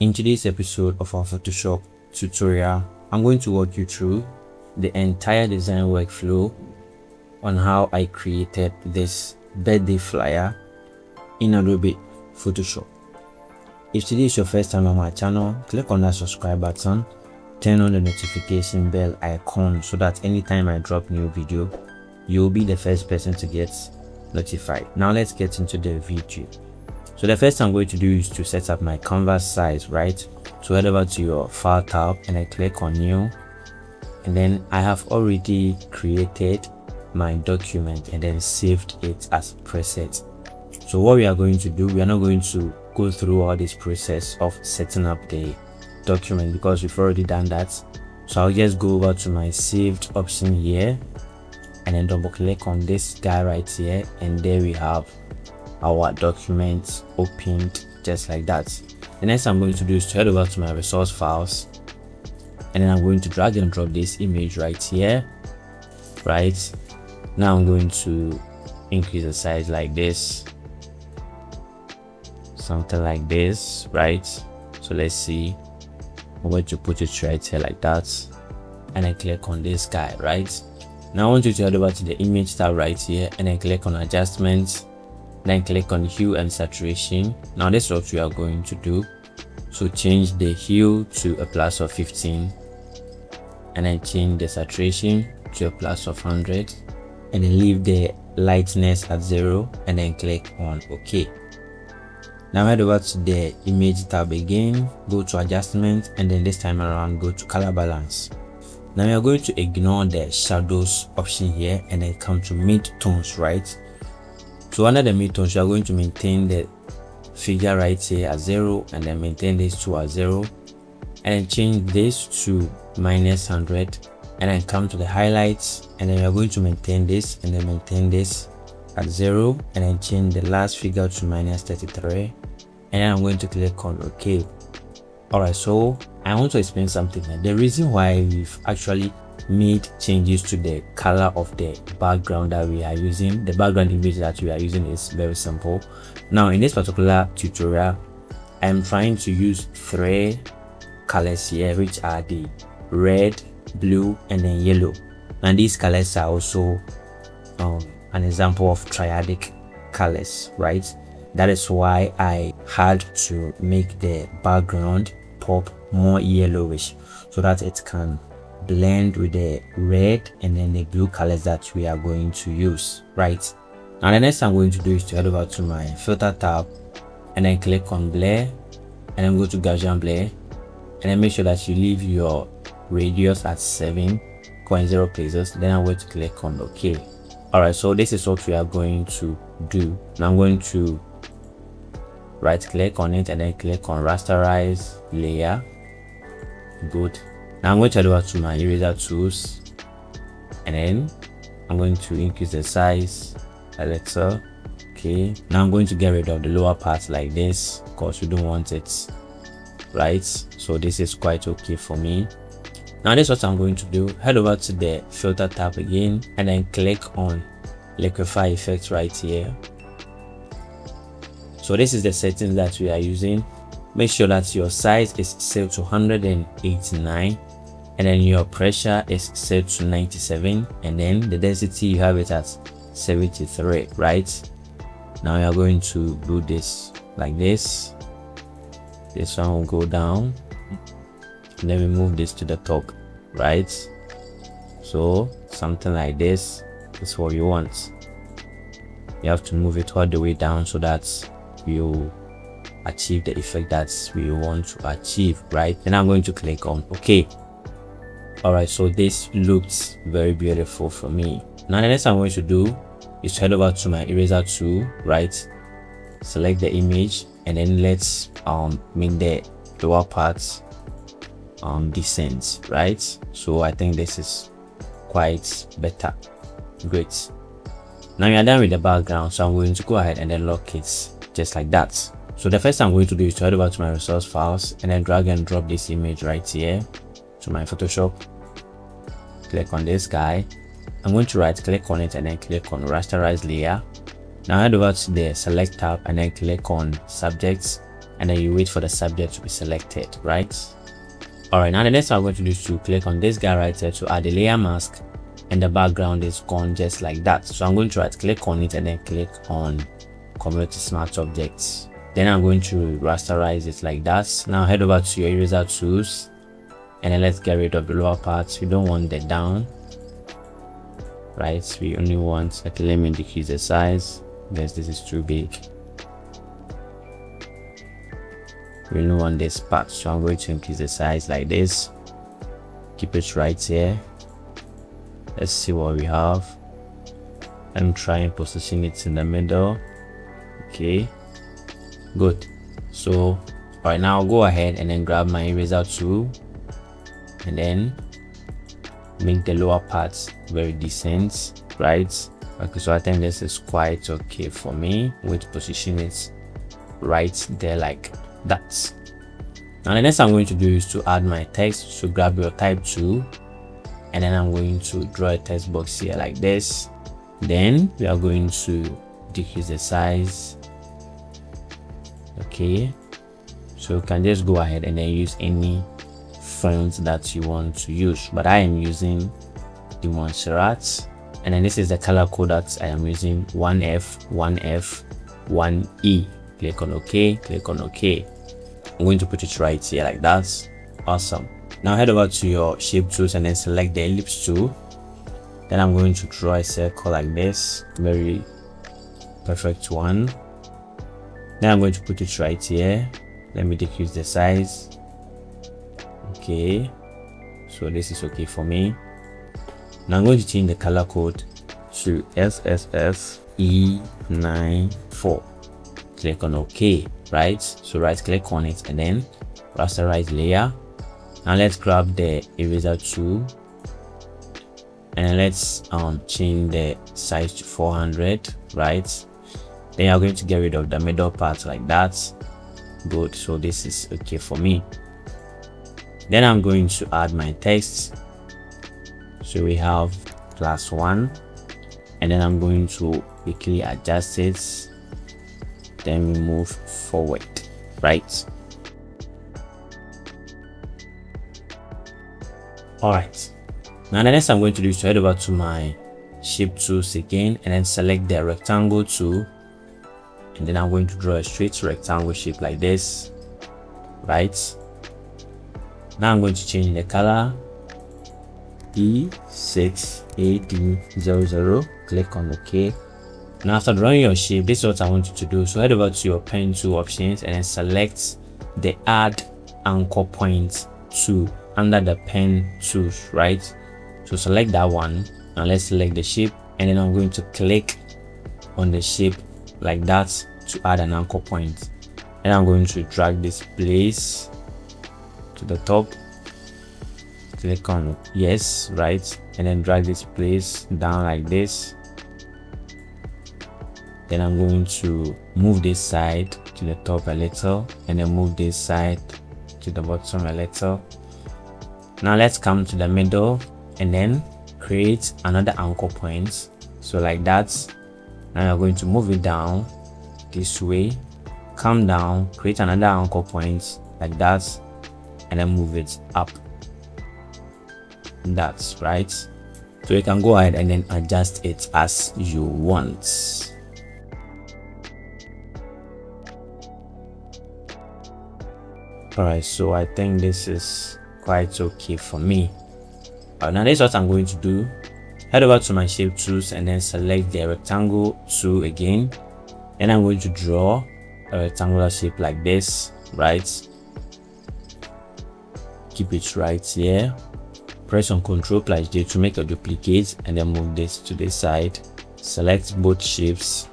In today's episode of our Photoshop tutorial, I'm going to walk you through the entire design workflow on how I created this birthday flyer in Adobe Photoshop. If today is your first time on my channel, click on that subscribe button, turn on the notification bell icon so that anytime I drop new video, you'll be the first person to get notified. Now let's get into the video. So the first thing I'm going to do is to set up my canvas size, right? So head over to your file tab and I click on new, and then I have already created my document and then saved it as preset. So what we are going to do, we are not going to go through all this process of setting up the document because we've already done that. So I'll just go over to my saved option here and then double click on this guy right here, and there we have our document opened just like that. The next I'm going to do is to head over to my resource files, and then I'm going to drag and drop this image right here. Right now I'm going to increase the size like this, something like this, right? So let's see, I'm going to put it right here like that, and I click on this guy. Right now I want you to head over to the image tab right here and then click on adjustments, then click on hue and saturation. Now this is what we are going to do. So change the hue to a plus of 15, and then change the saturation to a plus of 100, and then leave the lightness at 0, and then click on OK. Now head over to the image tab again, go to adjustment, and then this time around go to color balance. Now we are going to ignore the shadows option here and then come to mid-tones, right? So under the midtones, you are going to maintain the figure right here at 0, and then maintain this to at 0, and then change this to -100, and then come to the highlights, and then you are going to maintain this and then maintain this at 0, and then change the last figure to -33, and then I'm going to click on OK. Alright, so I want to explain something here. The reason why we've actually made changes to the color of the background that we are using, the background image that we are using, is very simple. Now in this particular tutorial, I'm trying to use 3 colors here, which are the red, blue, and then yellow. And these colors are also an example of triadic colors, right? That is why I had to make the background pop more yellowish so that it can blend with the red and then the blue colors that we are going to use. Right now the next thing I'm going to do is to head over to my filter tab and then click on blur, and then go to Gaussian blur, and then make sure that you leave your radius at 7.0 pixels. Then I'm going to click on OK. Alright, so this is what we are going to do. Now I'm going to right click on it and then click on rasterize layer. Good. Now I'm going to head over to my eraser tools, and then I'm going to increase the size a little. Okay, now I'm going to get rid of the lower part like this because we don't want it, right? So this is quite okay for me. Now this is what I'm going to do. Head over to the filter tab again and then click on liquify effect right here. So this is the settings that we are using. Make sure that your size is set to 189, and then your pressure is set to 97, and then the density you have it at 73. Right now you are going to do this like this. This one will go down, and then we move this to the top, right? So something like this is what you want. You have to move it all the way down so that you achieve the effect that we want to achieve, right? Then I'm going to click on OK. Alright, so this looks very beautiful for me. Now the next I'm going to do is to head over to my eraser tool, right? Select the image, and then let's make the lower parts decent, right? So I think this is quite better. Great. Now we are done with the background, so I'm going to go ahead and then lock it just like that. So the first thing I'm going to do is to head over to my resource files and then drag and drop this image right here to my Photoshop. Click on this guy. I'm going to right click on it and then click on rasterize layer. Now head over to the select tab and then click on subjects, and then you wait for the subject to be selected, right? All right, now the next thing I'm going to do is to click on this guy right here to add a layer mask, and the background is gone just like that. So I'm going to right click on it and then click on Convert to Smart Objects. Then I'm going to rasterize it like that. Now head over to your eraser tools, and then let's get rid of the lower parts. We don't want the down, right? We only want, okay, let me decrease the size. This is too big. We only want this part, so I'm going to increase the size like this. Keep it right here. Let's see what we have. I'm trying to position it in the middle. Okay, good. So right now I'll go ahead and then grab my eraser tool and then make the lower parts very decent, right? Okay, so I think this is quite okay for me. I'm going to position it right there like that. Now the next I'm going to do is to add my text. So grab your type tool, and then I'm going to draw a text box here like this. Then we are going to decrease the size. Okay, so you can just go ahead and then use any font that you want to use, but I am using the Montserrat, and then this is the color code that I am using: 1F 1F 1E. Click on OK, click on OK. I'm going to put it right here like that. Awesome. Now head over to your shape tools and then select the ellipse tool. Then I'm going to draw a circle like this, very perfect one. Then I'm going to put it right here. Let me decrease the size. Okay, so this is okay for me. Now I'm going to change the color code to SSFE94. Click on OK, right? So right click on it and then rasterize layer. Now let's grab the eraser tool and let's change the size to 400, right? Then you're going to get rid of the middle part like that. Good, so this is okay for me. Then I'm going to add my text. So we have +1, and then I'm going to quickly adjust it. Then we move forward, right? All right, now the next I'm going to do is to head over to my shape tools again and then select the rectangle tool, and then I'm going to draw a straight rectangle shape like this, right? Now I'm going to change the color E6AD00. Click on OK. Now after drawing your shape, this is what I want you to do. So head over to your pen tool options and then select the add anchor point tool under the pen tools, right? So select that one. Now let's select the shape, and then I'm going to click on the shape like that to add an anchor point. And I'm going to drag this place to the top. Click on yes, right, and then drag this place down like this. Then I'm going to move this side to the top a little, and then move this side to the bottom a little. Now let's come to the middle and then create another anchor point. So like that. Now you're going to move it down this way, come down, create another anchor point like that, and then move it up. That's right. So you can go ahead and then adjust it as you want. All right, so I think this is quite okay for me. Now this is what I'm going to do. Head over to my shape tools and then select the rectangle tool again, and I'm going to draw a rectangular shape like this, right? Keep it right here. Press on Ctrl+J to make a duplicate, and then move this to the side. Select both shapes,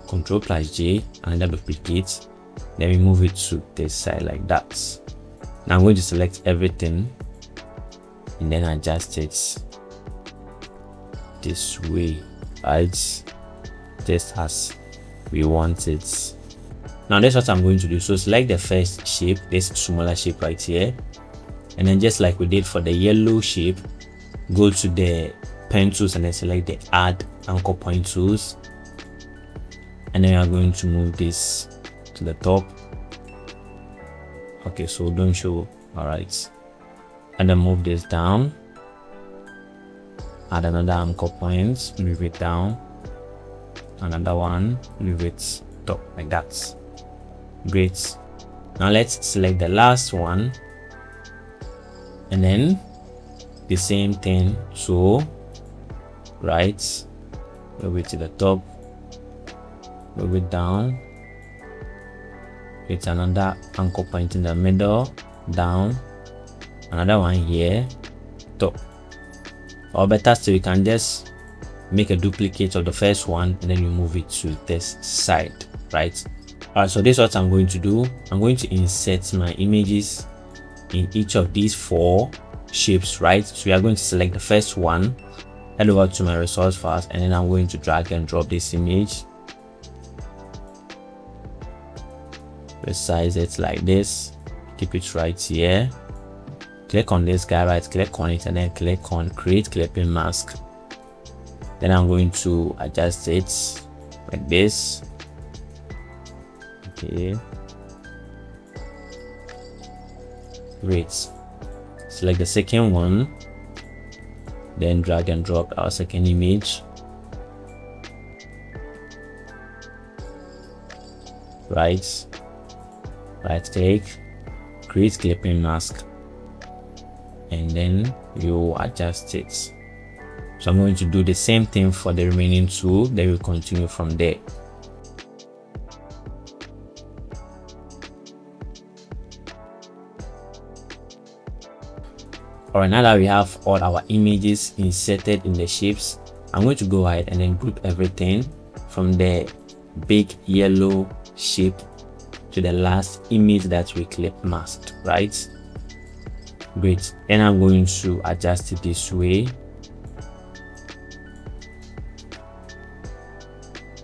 Ctrl+J, and then duplicate. Then we move it to this side like that. Now I'm going to select everything and then adjust it this way, right? Just as we want it. Now that's what I'm going to do. So select the first shape, this smaller shape right here, and then just like we did for the yellow shape, go to the pen tools and then select the add anchor point tools, and then we are going to move this to the top Okay, so don't show. All right, and then move this down, add another anchor point, move it down, another one, move it top, like that. Great. Now let's select the last one, and then the same thing. So right, move it to the top, move it down, create another anchor point in the middle, down, another one here, top. Or better still, you can just make a duplicate of the first one and then you move it to this side, right? All right, so this is what I'm going to do. I'm going to insert my images in each of these 4 shapes, right? So we are going to select the first one, head over to my resource files, and then I'm going to drag and drop this image, resize it like this, keep it right here, click on this guy, right click on it, and then click on create clipping mask. Then I'm going to adjust it like this. Okay, great. Select the second one, then drag and drop our second image, right click, create clipping mask, and then you adjust it. So I'm going to do the same thing for the remaining 2, then we'll continue from there. Alright, now that we have all our images inserted in the shapes, I'm going to go ahead and then group everything from the big yellow shape to the last image that we clip masked, right? Great. Then I'm going to adjust it this way,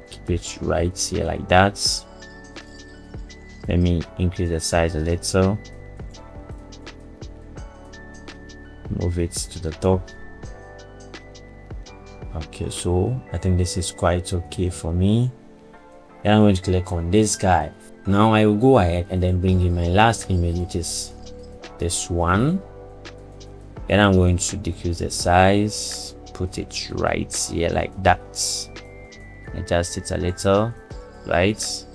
keep it right here like that. Let me increase the size a little, move it to the top. Okay, so I think this is quite okay for me. Then I'm going to click on this guy. Now I will go ahead and then bring in my last image, which is this one. Then I'm going to decrease the size, put it right here like that, adjust it a little, right,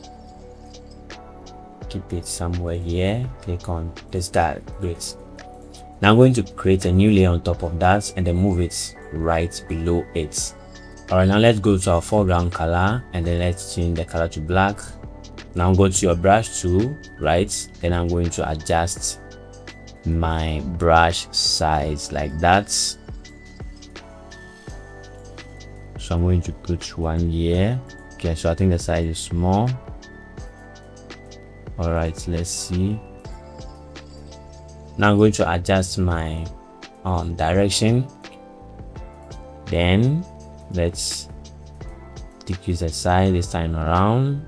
keep it somewhere here, click on this guy. Great. Now I'm going to create a new layer on top of that and then move it right below it. Alright, now let's go to our foreground color and then let's change the color to black. Now go to your brush tool, right, then I'm going to adjust my brush size like that. So I'm going to put 1 here. Okay, so I think the size is small. All right, let's see. Now I'm going to adjust my direction. Then let's decrease the size this time around.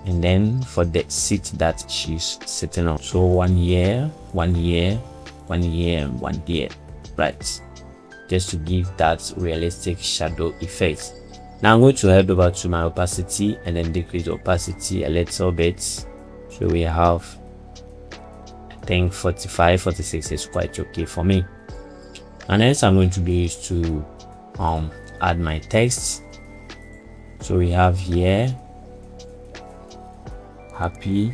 And then for the seat that she's sitting on, so 1 here, 1 here, 1 here, and 1 here, right, just to give that realistic shadow effect. Now I'm going to head over to my opacity and then decrease the opacity a little bit, so we have, I think 45, 46 is quite okay for me. And next I'm going to be used to add my text. So we have here happy,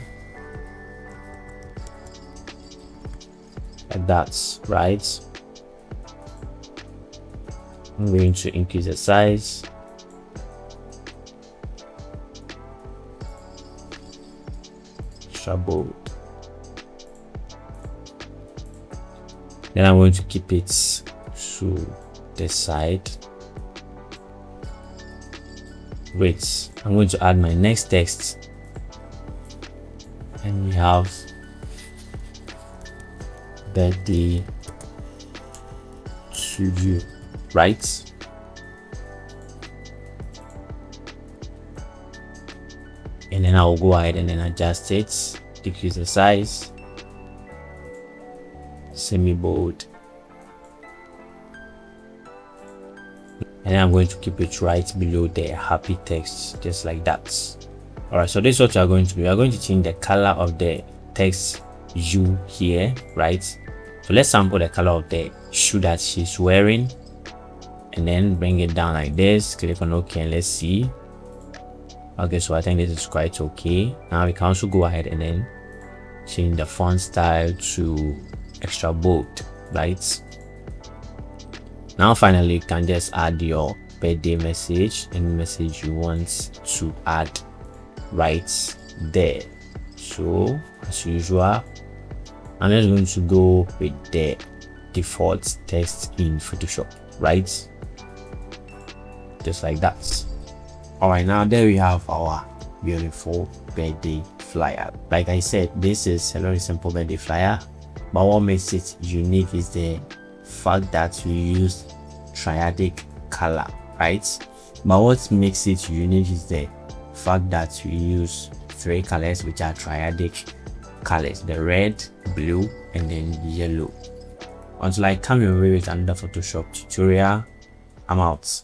like that, right? I'm going to increase the size, troubled. Then I'm going to keep it to the side. Great. I'm going to add my next text. And we have birthday to you, right? And then I'll go ahead and then adjust it, decrease the size, semi-bold, and I'm going to keep it right below the happy text, just like that. All right, so this is what we are going to do. We are going to change the color of the text you here, right? So let's sample the color of the shoe that she's wearing, and then bring it down like this. Click on OK and let's see. Okay, so I think this is quite okay. Now we can also go ahead and then change the font style to extra bold, right? Now finally you can just add your birthday message, any message you want to add right there. So as usual, I'm just going to go with the default text in Photoshop, right? Just like that. All right, now there we have our beautiful birthday flyer. Like I said, this is a very simple birthday flyer, but what makes it unique is the fact that we use triadic color, right? But what makes it unique is the fact that we use 3 colors, which are triadic colors: the red, blue, and then yellow. Until I come your way with another Photoshop tutorial, I'm out.